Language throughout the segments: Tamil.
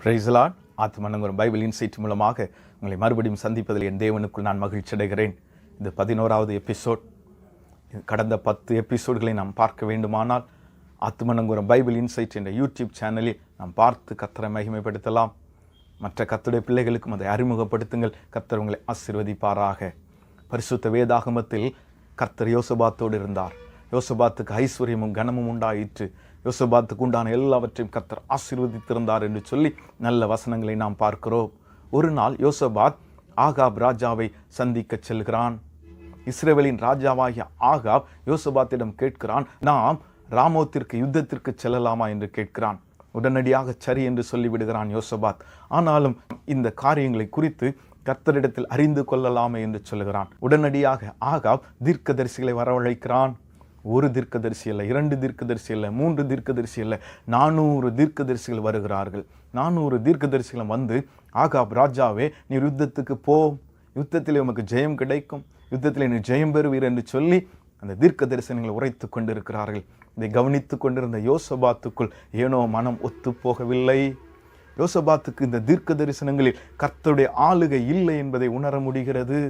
Price the lord. ஆத்மனங்குற பைபிள் இன்சைட் மூலமாக உங்களை மறுபடியும் சந்திப்பதில் என் தேவனுக்குள் நான் மகிழ்ச்சி அடைகிறேன். இது 11வது எபிசோட். கடந்த 10 எபிசோடுகளை நாம் பார்க்க வேண்டுமானால் ஆத்மனங்குற பைபிள் இன்சைட் என்ற யூடியூப் சேனலில் நாம் பார்த்து கர்த்தரை மகிமைப்படுத்தலாம். மற்ற கர்த்தருடைய பிள்ளைகளுக்கும் அதை அறிமுகப்படுத்துங்கள். கர்த்தர் உங்களை ஆசீர்வதிப்பாராக. பரிசுத்த வேதாகமத்தில் கர்த்தர் யோசபாத்தோடு இருந்தார். யோசபாத்துக்கு ஐஸ்வர்யமும் கனமும் உண்டாயிற்று. யோசபாத்துக்கு உண்டான எல்லாவற்றையும் கர்த்தர் ஆசீர்வதித்திருந்தார் என்று சொல்லி நல்ல வசனங்களை நாம் பார்க்கிறோம். ஒரு நாள் யோசபாத் ஆகாப் ராஜாவை சந்திக்க செல்கிறான். இஸ்ரவேலின் ராஜாவாகிய ஆகாப் யோசபாத்திடம் கேட்கிறான், நாம் ராமோத்திற்கு யுத்தத்திற்கு செல்லலாமா என்று கேட்கிறான். உடனடியாக சரி என்று சொல்லிவிடுகிறான் யோசபாத். ஆனாலும் இந்த காரியங்களை குறித்து கர்த்தரிடத்தில் அறிந்து கொள்ளலாமே என்று சொல்லுகிறான். உடனடியாக ஆகாப் தீர்க்கதரிசிகளை வரவழைக்கிறான். ஒரு தீர்க்கதரிசி இல்லை, 2 தீர்க்கதரிசி இல்லை, 3 தீர்க்கதரிசி இல்லை, 400 தீர்க்கதரிசிகள் வருகிறார்கள். 400 தீர்க்கதரிசிகளும் வந்து, ஆகாப் ராஜாவே, நீர் யுத்தத்துக்கு போ, யுத்தத்திலே உமக்கு ஜெயம் கிடைக்கும், யுத்தத்திலே நீ ஜெயம் பெறுவீர் என்று சொல்லி அந்த தீர்க்க தரிசனங்களை உரைத்து கொண்டிருக்கிறார்கள். இதை கவனித்து கொண்டிருந்த யோசபாத்துக்குள் ஏனோ மனம் ஒத்து போகவில்லை. யோசபாத்துக்கு இந்த தீர்க்க தரிசனங்களில் கர்த்தருடைய ஆளுகை இல்லை என்பதை உணர முடிகிறது.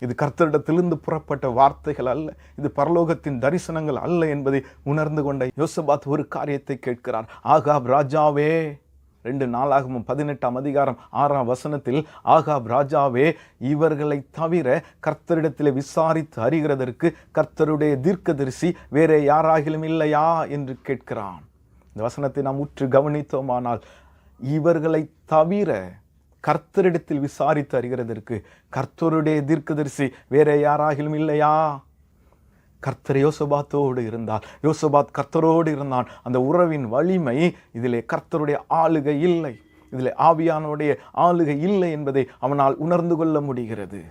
இது கர்த்தரிடத்திலிருந்து புறப்பட்ட வார்த்தைகள் அல்ல, இது பரலோகத்தின் தரிசனங்கள் அல்ல என்பதை உணர்ந்து கொண்ட யோசபாத் ஒரு காரியத்தை கேட்கிறார். ஆகாப் ராஜாவே, 2 நாளாகமம் 18ஆம் அதிகாரம் 6ஆம் வசனத்தில், ஆகாப் ராஜாவே, இவர்களை தவிர கர்த்தரிடத்தில் விசாரித்து அறிகிறதற்கு கர்த்தருடைய தீர்க்கதரிசி வேற யாராகிலும் இல்லையா என்று கேட்கிறான். இந்த வசனத்தை நாம் உற்று கவனித்தோமானால், இவர்களை தவிர கர்த்தரிடத்தில் விசாரித்து அறிகிறதற்கு கர்த்தருடைய தீர்க்கதரிசி வேற யாராகிலும் இல்லையா? கர்த்தர் யோசபாத்தோடு இருந்தார். யோசபாத் கர்த்தரோடு இருந்தான். அந்த உறவின் வலிமை, இதிலே கர்த்தருடைய ஆளுகை இல்லை, இதிலே ஆவியானுடைய ஆளுகை இல்லை என்பதை அவனால் உணர்ந்து கொள்ள முடிகிறது.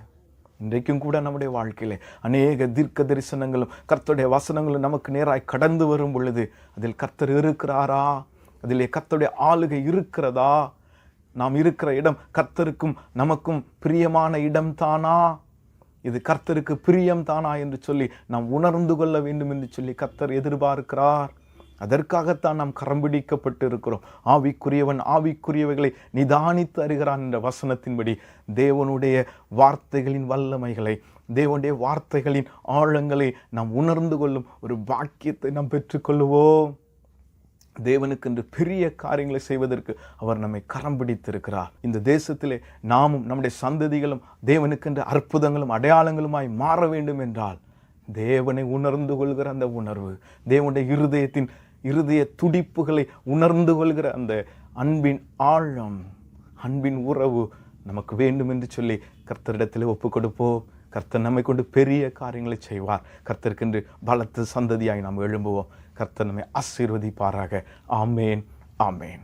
இன்றைக்கும் கூட நம்முடைய வாழ்க்கையிலே அநேக தீர்க்க தரிசனங்களும் கர்த்தருடைய வசனங்களும் நமக்கு நேராய் கடந்து வரும் பொழுது, அதில் கர்த்தர் இருக்கிறாரா? அதிலே கர்த்தருடைய ஆளுகை இருக்கிறதா? நாம் இருக்கிற இடம் கர்த்தருக்கும் நமக்கும் பிரியமான இடம் தானா? இது கர்த்தருக்கு பிரியம் தானா என்று சொல்லி நாம் உணர்ந்து கொள்ள வேண்டும் என்று சொல்லி கர்த்தர் எதிர்பார்க்கிறார். அதற்காகத்தான் நாம் கரம் பிடிக்கப்பட்டு இருக்கிறோம். ஆவிக்குரியவன் ஆவிக்குரியவைகளை நிதானித்து அறிகிறான் என்ற வசனத்தின்படி தேவனுடைய வார்த்தைகளின் வல்லமைகளை, தேவனுடைய வார்த்தைகளின் ஆழங்களை நாம் உணர்ந்து கொள்ளும் ஒரு பாக்கியத்தை நாம் பெற்றுக்கொள்ளுவோம். தேவனுக்கு என்று பெரிய காரியங்களை செய்வதற்கு அவர் நம்மை கரம் பிடித்திருக்கிறார். இந்த தேசத்திலே நாமும் நம்முடைய சந்ததிகளும் தேவனுக்கென்று அற்புதங்களும் அடையாளங்களுமாய் மாற வேண்டும் என்றால், தேவனை உணர்ந்து கொள்கிற அந்த உணர்வு, தேவனுடைய இருதய துடிப்புகளை உணர்ந்து கொள்கிற அந்த அன்பின் ஆழம், அன்பின் உறவு நமக்கு வேண்டும் என்று சொல்லி கர்த்தரிடத்தில் ஒப்பு கொடுப்போம். கர்த்தர் நம்மை கொண்டு பெரிய காரியங்களை செய்வார். கர்த்தருக்கென்று பலத்த சந்ததியாய் நாம் எழும்புவோம். கர்த்தர் நம்மை ஆசீர்வதிப்பாராக. ஆமேன், ஆமேன்.